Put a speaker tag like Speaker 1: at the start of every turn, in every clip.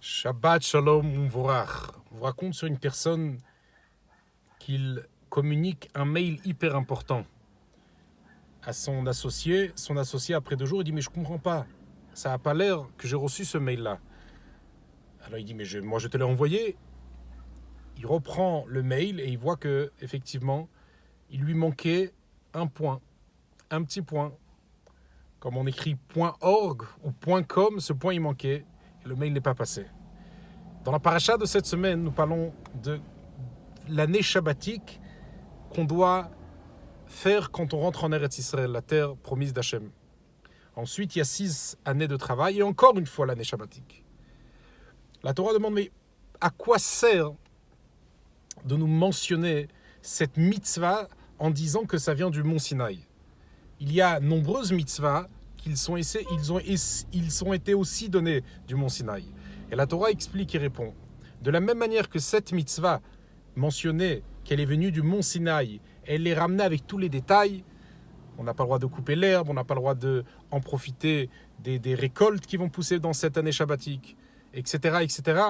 Speaker 1: Shabbat Shalom Mvorach vous raconte sur une personne qu'il communique un mail hyper important à son associé. Son associé, après 2 jours, il dit « Mais je ne comprends pas. Ça n'a pas l'air que j'ai reçu ce mail-là. » Alors il dit « Mais moi, je te l'ai envoyé. » Il reprend le mail et il voit que effectivement, il lui manquait un point, un petit point. Comme on écrit .org ou .com, ce point il manquait et le mail n'est pas passé. Dans la paracha de cette semaine, nous parlons de l'année shabbatique qu'on doit faire quand on rentre en Eretz Israël, la terre promise d'Hachem. Ensuite, il y a 6 années de travail et encore une fois l'année shabbatique. La Torah demande, mais à quoi sert de nous mentionner cette mitzvah en disant que ça vient du mont Sinaï? Il y a nombreuses mitzvahs ils ont été aussi donnés du mont Sinaï. Et la Torah explique et répond. De la même manière que cette mitzvah mentionnée, qu'elle est venue du mont Sinaï, elle est ramenée avec tous les détails. On n'a pas le droit de couper l'herbe, on n'a pas le droit d'en profiter des récoltes qui vont pousser dans cette année shabbatique, etc., etc.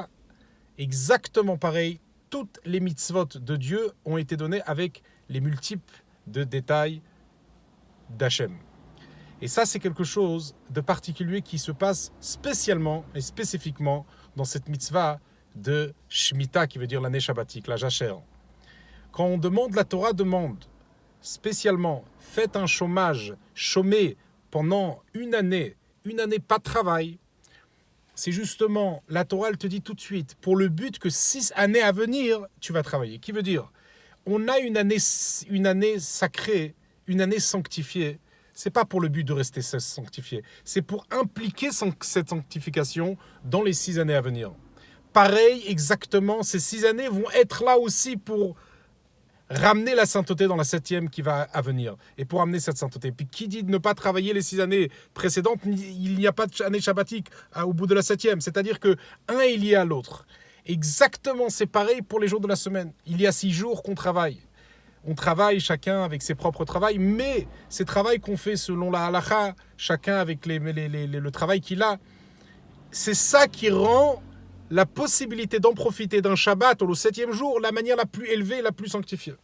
Speaker 1: Exactement pareil, toutes les mitzvot de Dieu ont été données avec les multiples de détails d'Hachem. Et ça, c'est quelque chose de particulier qui se passe spécialement et spécifiquement dans cette mitzvah de Shemitah, qui veut dire l'année shabbatique, la Jacher. Quand on demande, la Torah demande spécialement, faites un chômage, chômez pendant une année pas de travail. C'est justement, la Torah, elle te dit tout de suite, pour le but que 6 années à venir, tu vas travailler. Qui veut dire, on a une année sacrée, une année sanctifiée. C'est pas pour le but de rester sanctifié, c'est pour impliquer cette sanctification dans les 6 années à venir. Pareil, exactement, ces 6 années vont être là aussi pour ramener la sainteté dans la 7e qui va à venir, et pour amener cette sainteté. Puis qui dit de ne pas travailler les 6 années précédentes, il n'y a pas d'année shabbatique au bout de la 7e, c'est-à-dire que un est lié à l'autre. Exactement, c'est pareil pour les jours de la semaine. Il y a 6 jours qu'on travaille. On travaille chacun avec ses propres travails, mais ces travails qu'on fait selon la halakha, chacun avec le travail qu'il a, c'est ça qui rend la possibilité d'en profiter d'un Shabbat ou le 7e jour la manière la plus élevée, la plus sanctifiée.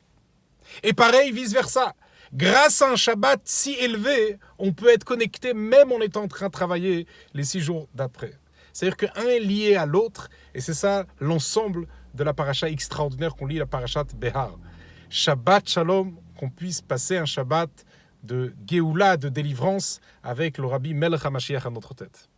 Speaker 1: Et pareil, vice-versa. Grâce à un Shabbat si élevé, on peut être connecté même en étant en train de travailler les 6 jours d'après. C'est-à-dire qu'un est lié à l'autre, et c'est ça l'ensemble de la paracha extraordinaire qu'on lit, la parachat Behar. Shabbat Shalom, qu'on puisse passer un Shabbat de Géoula, de délivrance, avec le Rabbi Melech HaMashiach à notre tête.